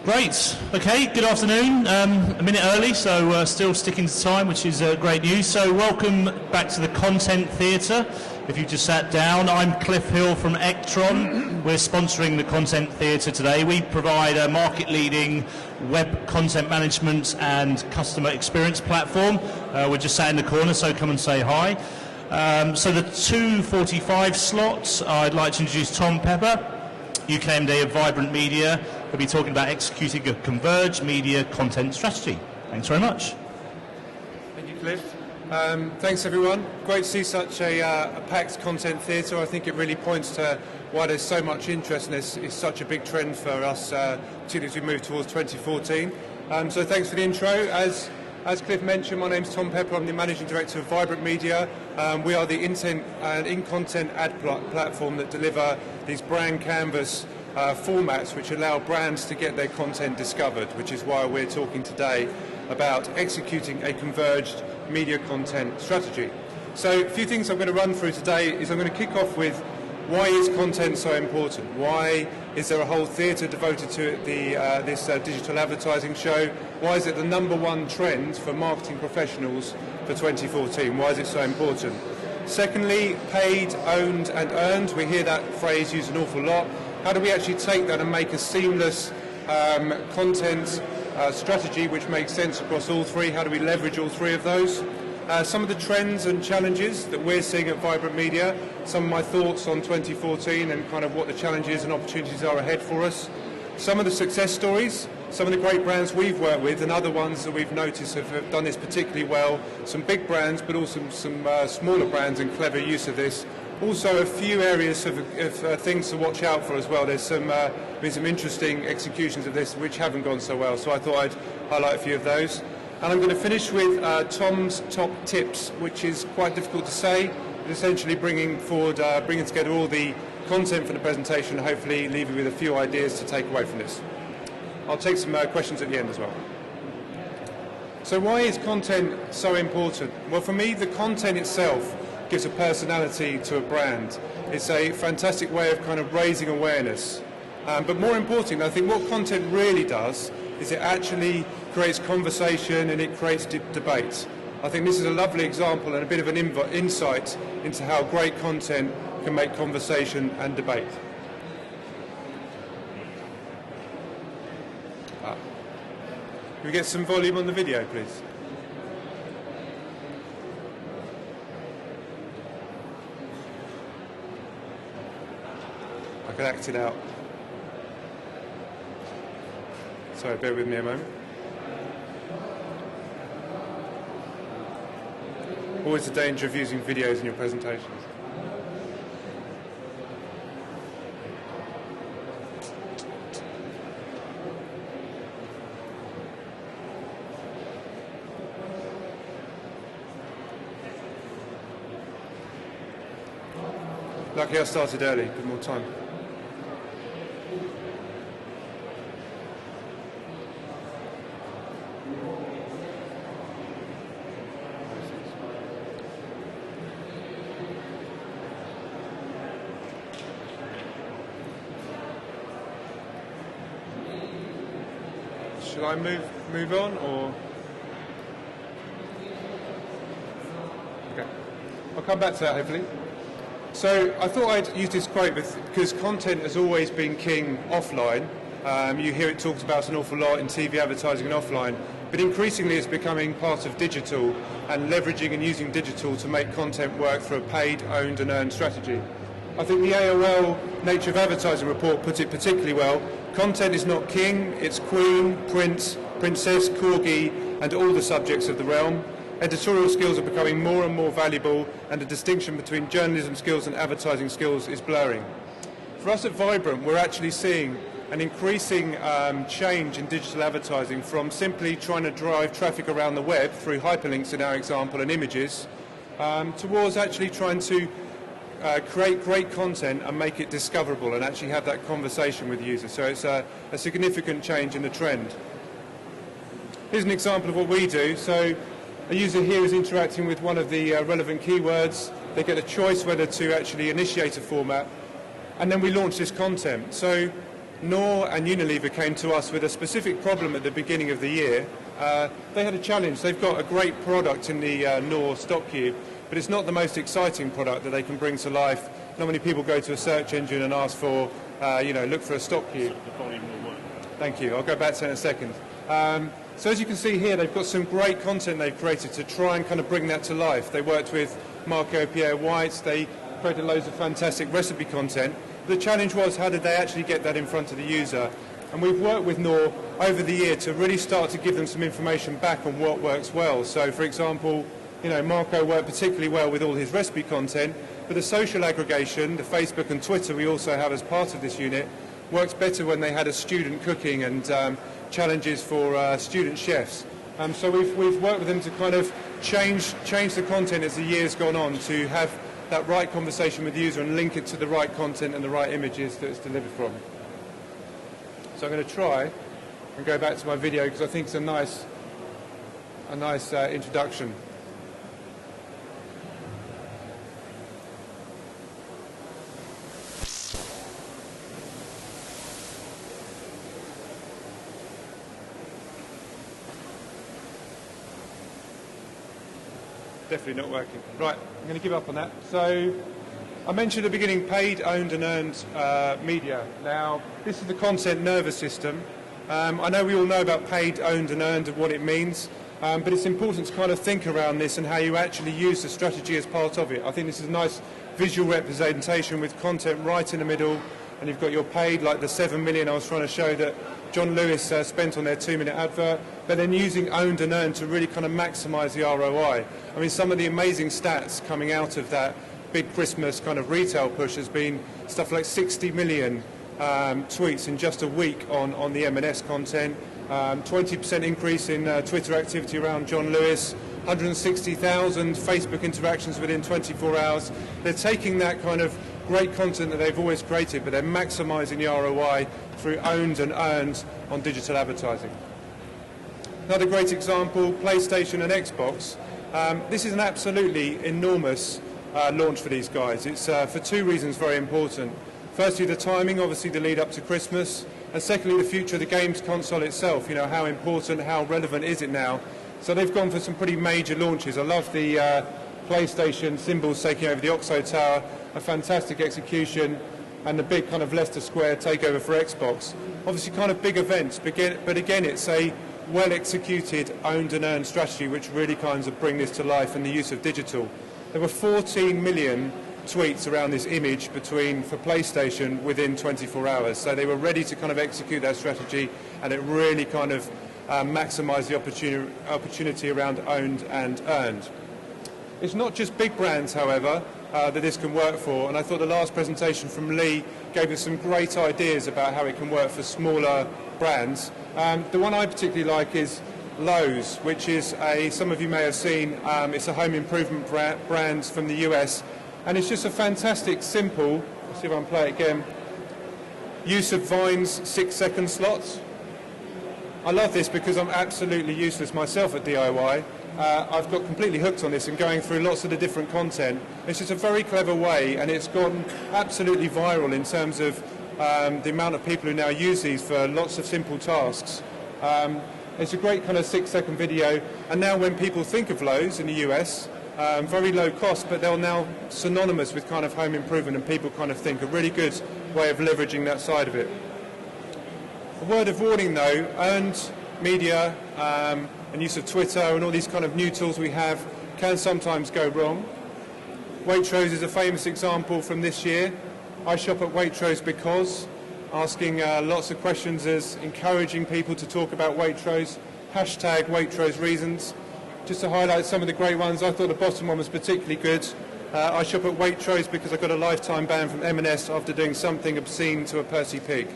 Great. Okay, good afternoon. A minute early, so still sticking to time, which is great news. So welcome back to the Content Theatre. If you just sat down, I'm Cliff Hill from Ectron. We're sponsoring the Content Theatre today. We provide a market-leading web content management and customer experience platform. We're just sat in the corner, so come and say hi. So the 2:45 slots, I'd like to introduce Tom Pepper, UK MD of Vibrant Media. We'll be talking about executing a converged media content strategy. Thanks very much. Thank you, Cliff. Thanks, everyone. Great to see such a packed content theatre. I think it really points to why there's so much interest in this. It's such a big trend for us, particularly as we move towards 2014. So thanks for the intro. As Cliff mentioned, my name's Tom Pepper. I'm the Managing Director of Vibrant Media. We are the intent and in-content ad platform that deliver these brand canvas formats which allow brands to get their content discovered, which is why we're talking today about executing a converged media content strategy. So a few things I'm going to run through today is I'm going to kick off with why is content so important? Why is there a whole theatre devoted to it, this digital advertising show? Why is it the #1 trend for marketing professionals for 2014? Why is it so important? Secondly, paid, owned and earned. We hear that phrase used an awful lot. How do we actually take that and make a seamless content strategy which makes sense across all three? How do we leverage all three of those? Some of the trends and challenges that we're seeing at Vibrant Media, some of my thoughts on 2014 and kind of what the challenges and opportunities are ahead for us. Some of the success stories, some of the great brands we've worked with and other ones that we've noticed have done this particularly well. Some big brands, but also some smaller brands and clever use of this. Also a few areas of things to watch out for as well. There's been some interesting executions of this which haven't gone so well, so I thought I'd highlight a few of those. And I'm going to finish with Tom's top tips, which is quite difficult to say, but essentially bringing together all the content for the presentation and hopefully leave you with a few ideas to take away from this. I'll take some questions at the end as well. So why is content so important? Well, for me, the content itself gives a personality to a brand. It's a fantastic way of kind of raising awareness. But more importantly, I think what content really does is it actually creates conversation and it creates debate. I think this is a lovely example and a bit of an insight into how great content can make conversation and debate. Can we get some volume on the video, please? I can act it out. Sorry, bear with me a moment. Always the danger of using videos in your presentations. Lucky I started early, good more time. Should I move on, or? Okay, I'll come back to that hopefully. So I thought I'd use this quote because content has always been king offline. You hear it talked about an awful lot in TV advertising and offline, but increasingly it's becoming part of digital and leveraging and using digital to make content work for a paid, owned and earned strategy. I think the AOL Nature of Advertising report puts it particularly well. Content is not king, it's queen, prince, princess, corgi and all the subjects of the realm. Editorial skills are becoming more and more valuable and the distinction between journalism skills and advertising skills is blurring. For us at Vibrant, we're actually seeing an increasing change in digital advertising from simply trying to drive traffic around the web through hyperlinks in our example and images towards actually trying to create great content and make it discoverable and actually have that conversation with users. So it's a significant change in the trend. Here's an example of what we do. So a user here is interacting with one of the relevant keywords. They get a choice whether to actually initiate a format, and then we launch this content. So Knorr and Unilever came to us with a specific problem at the beginning of the year. They had a challenge. They've got a great product in the Knorr stock cube, but it's not the most exciting product that they can bring to life. Not many people go to a search engine and ask for, look for a stock cube. The volume will work. Thank you. I'll go back to that in a second. So as you can see here, they've got some great content they've created to try and kind of bring that to life. They worked with Marco Pierre White. They created loads of fantastic recipe content. The challenge was, how did they actually get that in front of the user? And we've worked with Knorr over the year to really start to give them some information back on what works well. So, for example, Marco worked particularly well with all his recipe content, but the social aggregation, the Facebook and Twitter we also have as part of this unit, works better when they had a student cooking and challenges for student chefs. So we've worked with them to kind of change the content as the year's gone on to have that right conversation with the user and link it to the right content and the right images that it's delivered from. So I'm going to try and go back to my video because I think it's a nice introduction. Definitely not working. Right, I'm going to give up on that. So I mentioned at the beginning paid, owned and earned media. Now, this is the content nervous system. I know we all know about paid, owned and earned and what it means, but it's important to kind of think around this and how you actually use the strategy as part of it. I think this is a nice visual representation with content right in the middle, and you've got your paid, like the 7 million I was trying to show that John Lewis spent on their 2-minute advert, but then using owned and earned to really kind of maximise the ROI. I mean, some of the amazing stats coming out of that big Christmas kind of retail push has been stuff like 60 million tweets in just a week on the M&S content, 20% increase in Twitter activity around John Lewis, 160,000 Facebook interactions within 24 hours. They're taking that kind of great content that they've always created, but they're maximising the ROI through owned and earned on digital advertising. Another great example, PlayStation and Xbox. This is an absolutely enormous launch for these guys. It's for two reasons very important. Firstly, the timing, obviously the lead up to Christmas, and secondly, the future of the games console itself. You know, how important, how relevant is it now? So they've gone for some pretty major launches. I love the PlayStation symbols taking over the Oxo Tower, a fantastic execution, and the big kind of Leicester Square takeover for Xbox. Obviously kind of big events, but again it's a well-executed, owned and earned strategy which really kind of bring this to life and the use of digital. There were 14 million tweets around this image for PlayStation within 24 hours. So they were ready to kind of execute that strategy, and it really kind of maximised the opportunity around owned and earned. It's not just big brands, however, that this can work for, and I thought the last presentation from Lee gave us some great ideas about how it can work for smaller brands. The one I particularly like is Lowe's, which is some of you may have seen, it's a home improvement brand from the US, and it's just a fantastic, simple, let's see if I can play it again, use of Vine's 6-second slots. I love this because I'm absolutely useless myself at DIY. I've got completely hooked on this and going through lots of the different content. It's just a very clever way, and it's gone absolutely viral in terms of the amount of people who now use these for lots of simple tasks. It's a great kind of 6-second video, and now when people think of Lowe's in the US, very low cost, but they're now synonymous with kind of home improvement, and people kind of think a really good way of leveraging that side of it. A word of warning though, earned media and use of Twitter and all these kind of new tools we have can sometimes go wrong. Waitrose is a famous example from this year. I shop at Waitrose because, asking lots of questions as encouraging people to talk about Waitrose, hashtag Waitrose reasons. Just to highlight some of the great ones, I thought the bottom one was particularly good. I shop at Waitrose because I got a lifetime ban from M&S after doing something obscene to a Percy pig.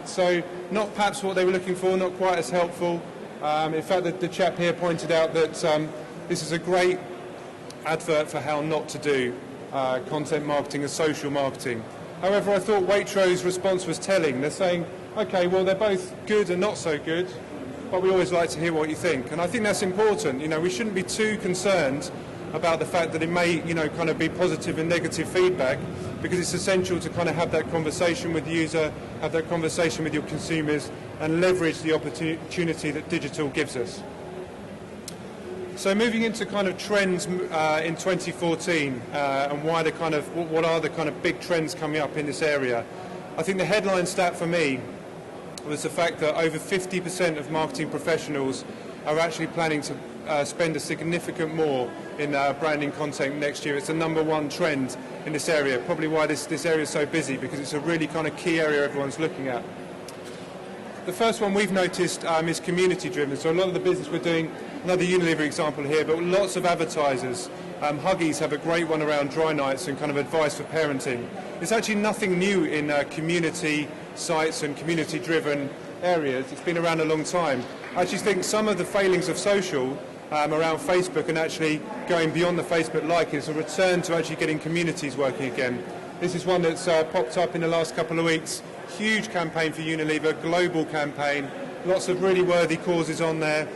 So not perhaps what they were looking for, not quite as helpful. In fact, the chap here pointed out that this is a great advert for how not to do content marketing and social marketing. However, I thought Waitrose's response was telling. They're saying, okay, well, they're both good and not so good, but we always like to hear what you think. And I think that's important. You know, we shouldn't be too concerned about the fact that it may, kind of be positive and negative feedback. because it's essential to kind of have that conversation with the user, have that conversation with your consumers, and leverage the opportunity that digital gives us. So moving into kind of trends in 2014 and why the kind of, what are the kind of big trends coming up in this area? I think the headline stat for me was the fact that over 50% of marketing professionals are actually planning to spend a significant more in branding content next year. It's the #1 trend in this area, probably why this area is so busy, because it's a really kind of key area everyone's looking at. The first one we've noticed is community driven. So a lot of the business we're doing, another Unilever example here, but lots of advertisers. Huggies have a great one around dry nights and kind of advice for parenting. It's actually nothing new in community sites and community driven areas. It's been around a long time. I actually think some of the failings of social around Facebook and actually going beyond the Facebook like is a return to actually getting communities working again. This is one that's popped up in the last couple of weeks. Huge campaign for Unilever, global campaign, lots of really worthy causes on there.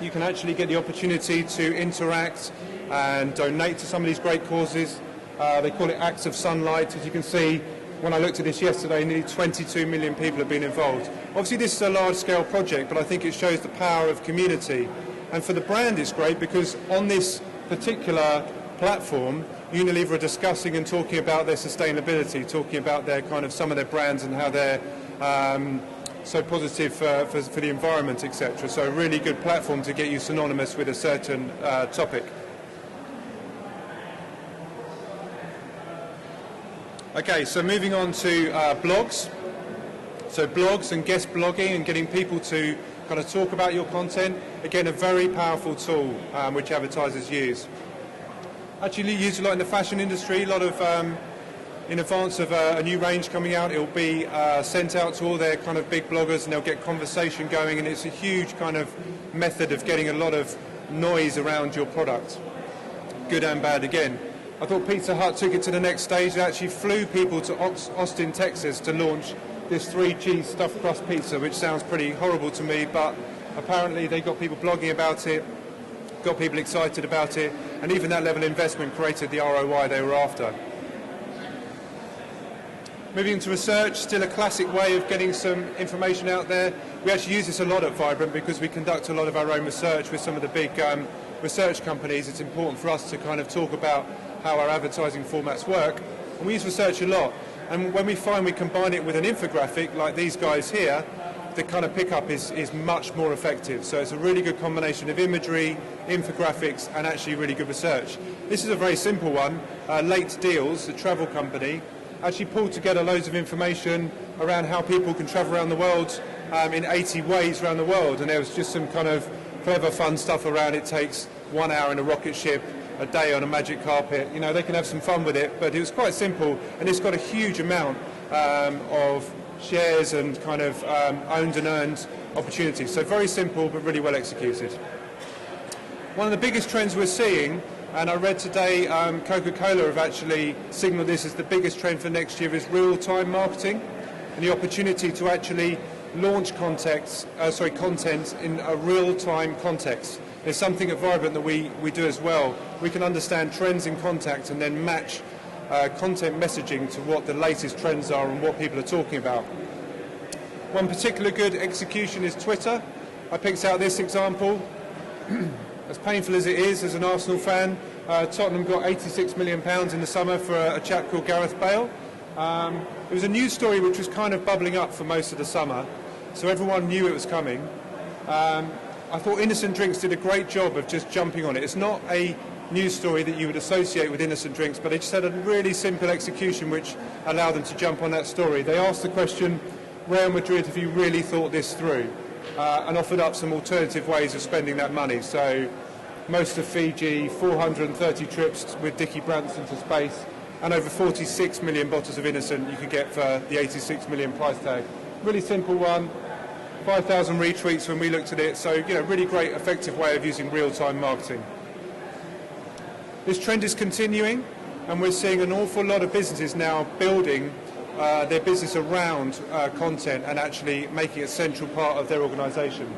You can actually get the opportunity to interact and donate to some of these great causes. They call it Acts of Sunlight. As you can see, when I looked at this yesterday, nearly 22 million people have been involved. Obviously this is a large-scale project, but I think it shows the power of community. And for the brand it's great because on this particular platform, Unilever are discussing and talking about their sustainability, talking about their kind of some of their brands and how they're so positive for the environment, etc. So a really good platform to get you synonymous with a certain topic. Okay, so moving on to blogs. So blogs and guest blogging and getting people to kind of talk about your content. Again, a very powerful tool which advertisers use. Actually used a lot in the fashion industry, a lot of, in advance of a new range coming out, it will be sent out to all their kind of big bloggers and they'll get conversation going, and it's a huge kind of method of getting a lot of noise around your product. Good and bad again. I thought Pizza Hut took it to the next stage. They actually flew people to Austin, Texas to launch this 3-cheese stuffed crust pizza, which sounds pretty horrible to me, but apparently they got people blogging about it, got people excited about it, and even that level of investment created the ROI they were after. Moving into research, still a classic way of getting some information out there. We actually use this a lot at Vibrant because we conduct a lot of our own research with some of the big research companies. It's important for us to kind of talk about how our advertising formats work, and we use research a lot. And when we find we combine it with an infographic like these guys here, the kind of pickup is much more effective. So it's a really good combination of imagery, infographics, and actually really good research. This is a very simple one. Late Deals, the travel company, actually pulled together loads of information around how people can travel around the world in 80 ways around the world. And there was just some kind of clever, fun stuff around. It takes 1 hour in a rocket ship, a day on a magic carpet. You know, they can have some fun with it, but it was quite simple, and it's got a huge amount of shares and kind of owned and earned opportunities. So very simple, but really well executed. One of the biggest trends we're seeing, and I read today Coca-Cola have actually signaled this as the biggest trend for next year, is real-time marketing and the opportunity to actually launch content in a real-time context. There's something at Vibrant that we do as well. We can understand trends in contact and then match content messaging to what the latest trends are and what people are talking about. One particular good execution is Twitter. I picked out this example. As painful as it is as an Arsenal fan, Tottenham got £86 million in the summer for a chap called Gareth Bale. It was a news story which was kind of bubbling up for most of the summer, so everyone knew it was coming. I thought Innocent Drinks did a great job of just jumping on it. It's not a news story that you would associate with Innocent Drinks, but they just had a really simple execution which allowed them to jump on that story. They asked the question, Real Madrid, have you really thought this through? And offered up some alternative ways of spending that money. So most of Fiji, 430 trips with Dickie Branson to space, and over 46 million bottles of Innocent you could get for the 86 million price tag. Really simple one. 5,000 retweets when we looked at it, so you know, really great, effective way of using real-time marketing. This trend is continuing, and we're seeing an awful lot of businesses now building their business around content and actually making it a central part of their organisation.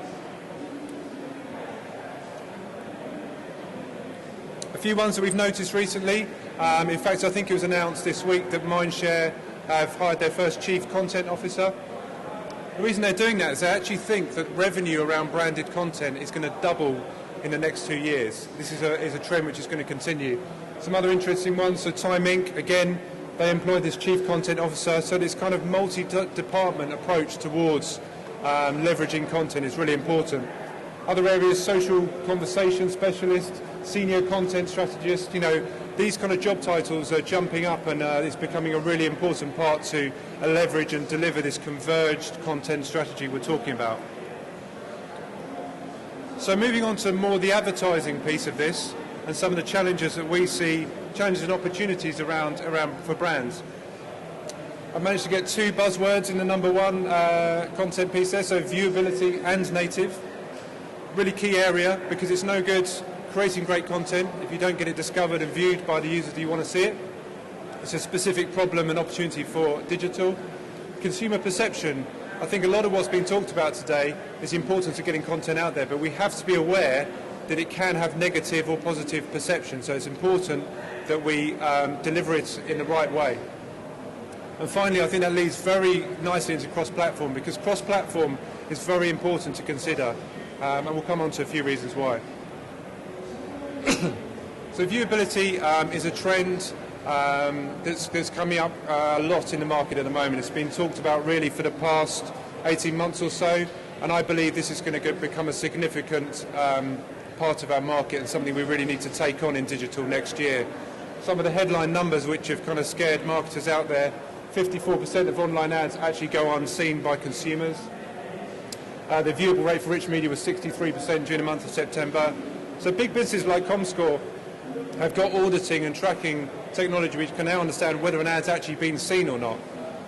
A few ones that we've noticed recently, In fact, I think it was announced this week that Mindshare have hired their first chief content officer. The reason they're doing that is they actually think that revenue around branded content is going to double in the next 2 years. This is a trend which is going to continue. Some other interesting ones, so Time Inc., again, they employed this chief content officer, so this kind of multi-department approach towards leveraging content is really important. Other areas, social conversation specialist, senior content strategist, these kind of job titles are jumping up, and it's becoming a really important part to leverage and deliver this converged content strategy we're talking about. So moving on to more the advertising piece of this and some of the challenges that we see, challenges and opportunities around for brands. I've managed to get 2 buzzwords in the number 1 content piece there, so viewability and native. Really key area, because it's no good creating great content if you don't get it discovered and viewed by the users that you want to see it. It's a specific problem and opportunity for digital. Consumer perception. I think a lot of what's been talked about today is the importance of getting content out there, but we have to be aware that it can have negative or positive perception, so it's important that we deliver it in the right way. And finally, I think that leads very nicely into cross-platform, because cross-platform is very important to consider, and we'll come on to a few reasons why. So viewability is a trend that's coming up a lot in the market at the moment. It's been talked about really for the past 18 months or so, and I believe this is going to become a significant part of our market and something we really need to take on in digital next year. Some of the headline numbers which have kind of scared marketers out there: 54% of online ads actually go unseen by consumers. The viewable rate for rich media was 63% during the month of September. So big businesses like Comscore have got auditing and tracking technology which can now understand whether an ad's actually been seen or not.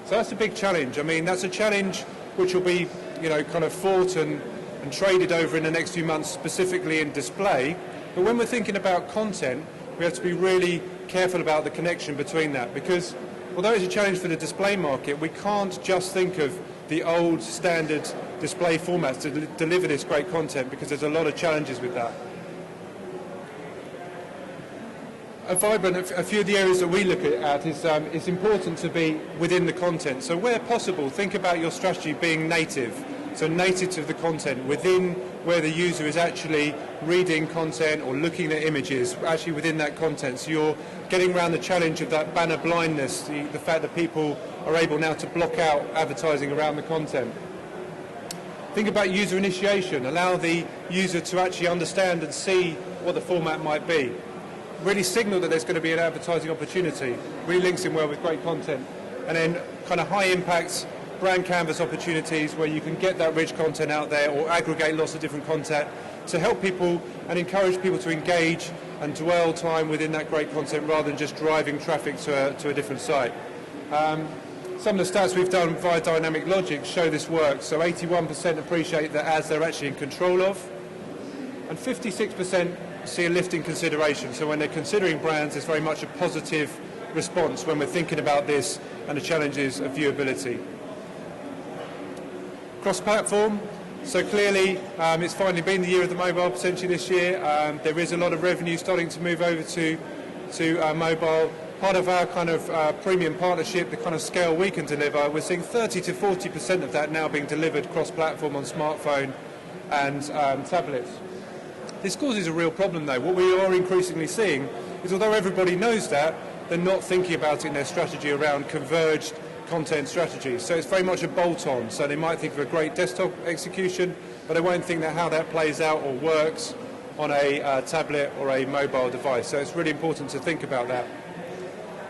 So that's a big challenge. I mean, that's a challenge which will be, kind of fought and traded over in the next few months, specifically in display. But when we're thinking about content, we have to be really careful about the connection between that, because although it's a challenge for the display market, we can't just think of the old standard display formats to deliver this great content, because there's a lot of challenges with that. A few of the areas that we look at is it's important to be within the content. So where possible, think about your strategy being native. So native to the content, within where the user is actually reading content or looking at images, actually within that content. So you're getting around the challenge of that banner blindness, the fact that people are able now to block out advertising around the content. Think about user initiation. Allow the user to actually understand and see what the format might be. Really signal that there's going to be an advertising opportunity. Really links in well with great content. And then kind of high impact brand canvas opportunities where you can get that rich content out there, or aggregate lots of different content to help people and encourage people to engage and dwell time within that great content rather than just driving traffic to a different site. Some of the stats we've done via Dynamic Logic show this works. So 81% appreciate the ads they're actually in control of, and 56% see a lift in consideration. So when they're considering brands, it's very much a positive response when we're thinking about this and the challenges of viewability. Cross-platform. So clearly, it's finally been the year of the mobile potentially this year. There is a lot of revenue starting to move over to mobile. Part of our kind of premium partnership, the kind of scale we can deliver, we're seeing 30 to 40% of that now being delivered cross-platform on smartphone and tablets. This causes a real problem though. What we are increasingly seeing is, although everybody knows that, they're not thinking about it in their strategy around converged content strategies. So it's very much a bolt-on. So they might think of a great desktop execution, but they won't think that how that plays out or works on a tablet or a mobile device. So it's really important to think about that.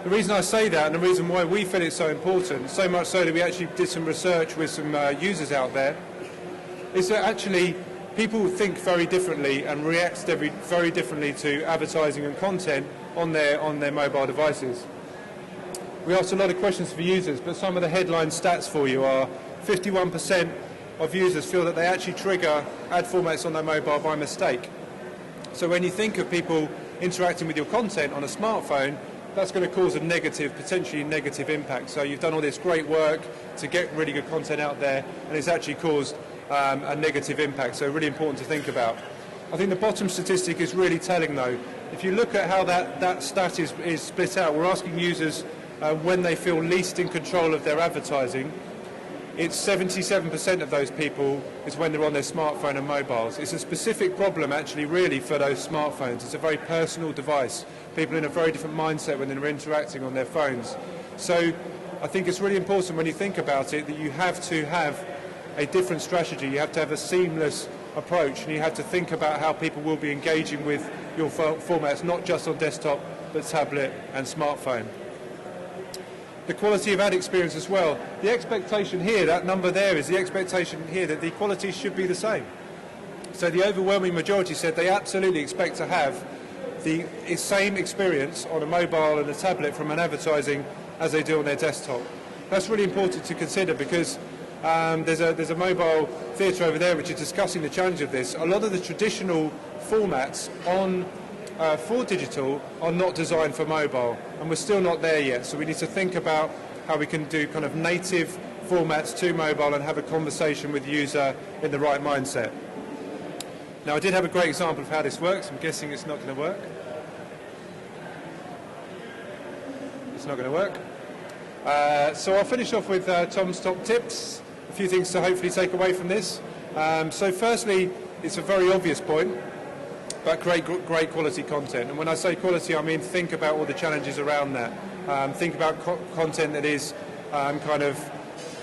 The reason I say that, and the reason why we feel it's so important, so much so that we actually did some research with some users out there, is that actually people think very differently and react very differently to advertising and content on their mobile devices. We asked a lot of questions for users, but some of the headline stats for you are 51% of users feel that they actually trigger ad formats on their mobile by mistake. So when you think of people interacting with your content on a smartphone, that's going to cause a negative, potentially negative impact. So you've done all this great work to get really good content out there, and it's actually caused a negative impact. So really important to think about. I think the bottom statistic is really telling though. if you look at how that stat is split out, we're asking users when they feel least in control of their advertising. It's 77% of those people is when they're on their smartphone and mobiles. It's a specific problem actually really for those smartphones. It's a very personal device. People are in a very different mindset when they're interacting on their phones. So I think it's really important when you think about it that you have to have a different strategy. You have to have a seamless approach, and you have to think about how people will be engaging with your formats, not just on desktop but tablet and smartphone. The quality of ad experience as well. The expectation here, that number there is the expectation here that the quality should be the same. So the overwhelming majority said they absolutely expect to have the same experience on a mobile and a tablet from an advertising as they do on their desktop. That's really important to consider because there's a mobile theatre over there which is discussing the challenge of this. A lot of the traditional formats on for digital are not designed for mobile, and we're still not there yet, so we need to think about how we can do kind of native formats to mobile and have a conversation with the user in the right mindset. Now I did have a great example of how this works. I'm guessing it's not going to work. It's not going to work. So I'll finish off with Tom's top tips, a few things to hopefully take away from this. So firstly, it's a very obvious point, but great quality content. And when I say quality, I mean think about all the challenges around that. Think about content that is kind of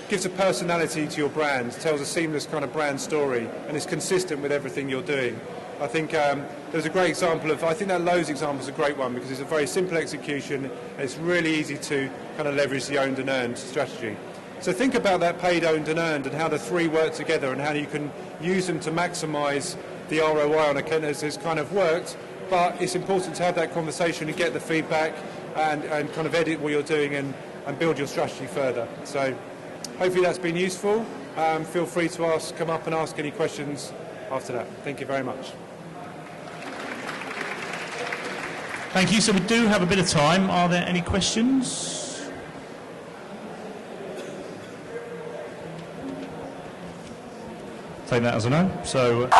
gives a personality to your brand, tells a seamless kind of brand story, and is consistent with everything you're doing. I think there's a great example of, I think that Lowe's example is a great one because it's a very simple execution and it's really easy to kind of leverage the owned and earned strategy. So think about that paid, owned and earned and how the three work together and how you can use them to maximise the ROI on account as it's kind of worked, but it's important to have that conversation and get the feedback and kind of edit what you're doing and build your strategy further. So hopefully that's been useful. Feel free to come up and ask any questions after that. Thank you very much. Thank you. So we do have a bit of time. Are there any questions? Take that as a no. So.